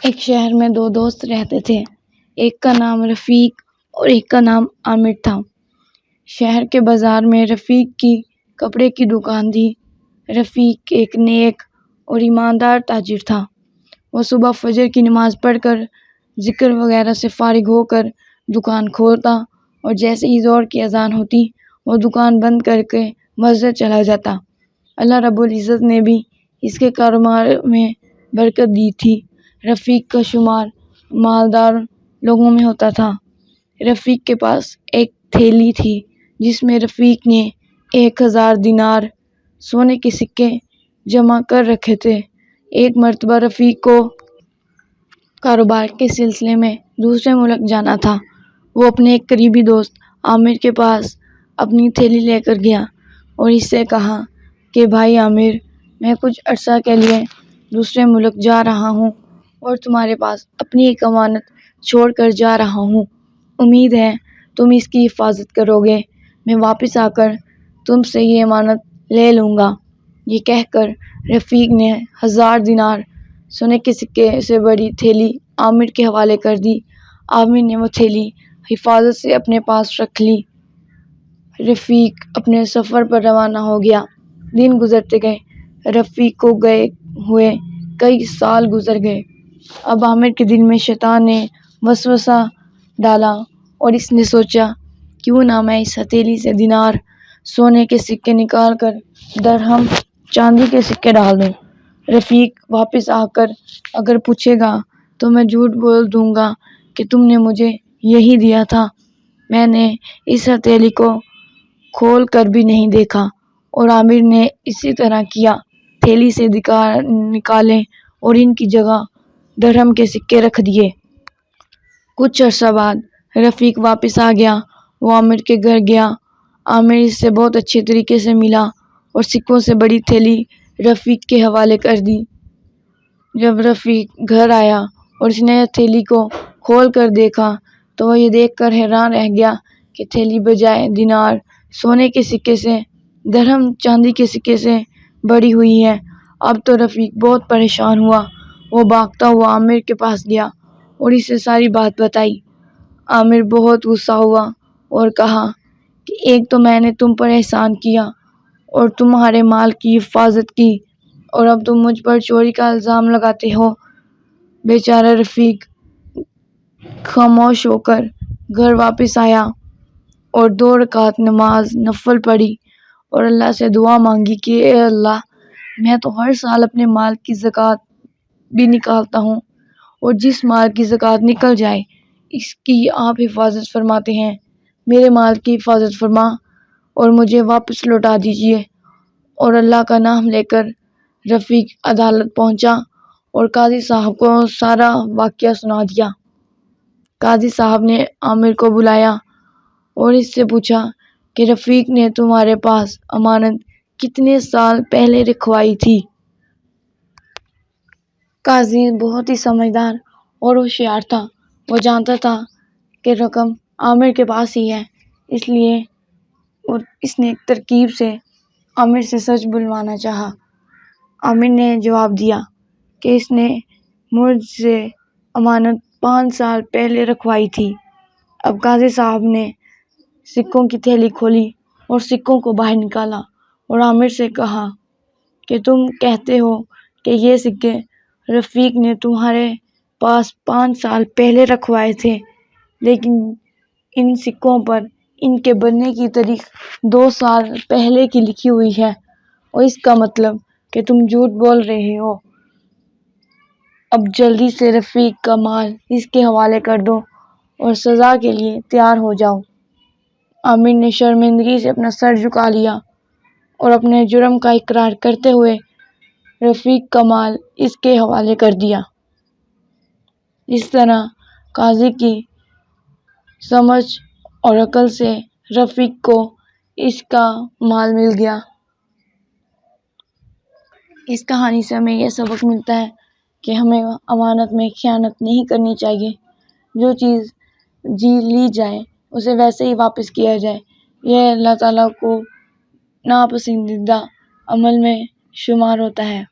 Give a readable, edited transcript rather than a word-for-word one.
ایک شہر میں دو دوست رہتے تھے۔ ایک کا نام رفیق اور ایک کا نام عامر تھا۔ شہر کے بازار میں رفیق کی کپڑے کی دکان تھی۔ رفیق ایک نیک اور ایماندار تاجر تھا۔ وہ صبح فجر کی نماز پڑھ کر ذکر وغیرہ سے فارغ ہو کر دکان کھولتا اور جیسے ہی ظہر کی اذان ہوتی وہ دکان بند کر کے مسجد چلا جاتا۔ اللہ رب العزت نے بھی اس کے کاروبار میں برکت دی تھی۔ رفیق کا شمار مالدار لوگوں میں ہوتا تھا۔ رفیق کے پاس ایک تھیلی تھی جس میں رفیق نے 1000 دینار سونے کے سکے جمع کر رکھے تھے۔ ایک مرتبہ رفیق کو کاروبار کے سلسلے میں دوسرے ملک جانا تھا۔ وہ اپنے ایک قریبی دوست عامر کے پاس اپنی تھیلی لے کر گیا اور اس سے کہا کہ بھائی عامر، میں کچھ عرصہ کے لیے دوسرے ملک جا رہا ہوں اور تمہارے پاس اپنی ایک امانت چھوڑ کر جا رہا ہوں۔ امید ہے تم اس کی حفاظت کرو گے۔ میں واپس آ کر تم سے یہ امانت لے لوں گا۔ یہ کہہ کر رفیق نے 1000 دینار سونے کے سکے سے بھری تھیلی عامر کے حوالے کر دی۔ عامر نے وہ تھیلی حفاظت سے اپنے پاس رکھ لی۔ رفیق اپنے سفر پر روانہ ہو گیا۔ دن گزرتے گئے۔ رفیق کو گئے ہوئے کئی سال گزر گئے۔ اب عامر کے دل میں شیطان نے وسوسہ ڈالا اور اس نے سوچا کیوں نہ میں اس ہتھیلی سے دینار سونے کے سکے نکال کر درہم چاندی کے سکے ڈال دوں۔ رفیق واپس آ کر اگر پوچھے گا تو میں جھوٹ بول دوں گا کہ تم نے مجھے یہی دیا تھا۔ میں نے اس ہتھیلی کو کھول کر بھی نہیں دیکھا۔ اور عامر نے اسی طرح کیا۔ تھیلی سے دینار نکالے اور ان کی جگہ درہم کے سکے رکھ دیے۔ کچھ عرصہ بعد رفیق واپس آ گیا۔ وہ عامر کے گھر گیا۔ عامر اس سے بہت اچھے طریقے سے ملا اور سکوں سے بڑی تھیلی رفیق کے حوالے کر دی۔ جب رفیق گھر آیا اور اس نے تھیلی کو کھول کر دیکھا تو وہ یہ دیکھ کر حیران رہ گیا کہ تھیلی بجائے دینار سونے کے سکے سے درہم چاندی کے سکے سے بھری ہوئی ہے۔ اب تو رفیق بہت پریشان ہوا۔ وہ بھاگتا ہوا عامر کے پاس گیا اور اسے ساری بات بتائی۔ عامر بہت غصہ ہوا اور کہا کہ ایک تو میں نے تم پر احسان کیا اور تمہارے مال کی حفاظت کی اور اب تم مجھ پر چوری کا الزام لگاتے ہو۔ بیچارہ رفیق خاموش ہو کر گھر واپس آیا اور 2 رکعت نماز نفل پڑھی اور اللہ سے دعا مانگی کہ اے اللہ، میں تو ہر سال اپنے مال کی زکوٰۃ بھی نکالتا ہوں اور جس مال کی زکوٰۃ نکل جائے اس کی آپ حفاظت فرماتے ہیں۔ میرے مال کی حفاظت فرما اور مجھے واپس لوٹا دیجیے۔ اور اللہ کا نام لے کر رفیق عدالت پہنچا اور قاضی صاحب کو سارا واقعہ سنا دیا۔ قاضی صاحب نے عامر کو بلایا اور اس سے پوچھا کہ رفیق نے تمہارے پاس امانت کتنے سال پہلے رکھوائی تھی؟ قاضی بہت ہی سمجھدار اور ہوشیار تھا۔ وہ جانتا تھا کہ رقم عامر کے پاس ہی ہے، اس لیے اس نے ایک ترکیب سے عامر سے سچ بلوانا چاہا۔ عامر نے جواب دیا کہ اس نے مجھ سے امانت 5 سال پہلے رکھوائی تھی۔ اب قاضی صاحب نے سکوں کی تھیلی کھولی اور سکوں کو باہر نکالا اور عامر سے کہا کہ تم کہتے ہو کہ یہ سکے رفیق نے تمہارے پاس 5 سال پہلے رکھوائے تھے، لیکن ان سکوں پر ان کے بننے کی تاریخ 2 سال پہلے کی لکھی ہوئی ہے اور اس کا مطلب کہ تم جھوٹ بول رہے ہو۔ اب جلدی سے رفیق کا مال اس کے حوالے کر دو اور سزا کے لیے تیار ہو جاؤ۔ عامر نے شرمندگی سے اپنا سر جھکا لیا اور اپنے جرم کا اقرار کرتے ہوئے رفیق کا مال اس کے حوالے کر دیا۔ اس طرح قاضی کی سمجھ اور عقل سے رفیق کو اس کا مال مل گیا۔ اس کہانی سے ہمیں یہ سبق ملتا ہے کہ ہمیں امانت میں خیانت نہیں کرنی چاہیے۔ جو چیز لی جائے اسے ویسے ہی واپس کیا جائے۔ یہ اللہ تعالیٰ کو ناپسندیدہ عمل میں شمار ہوتا ہے۔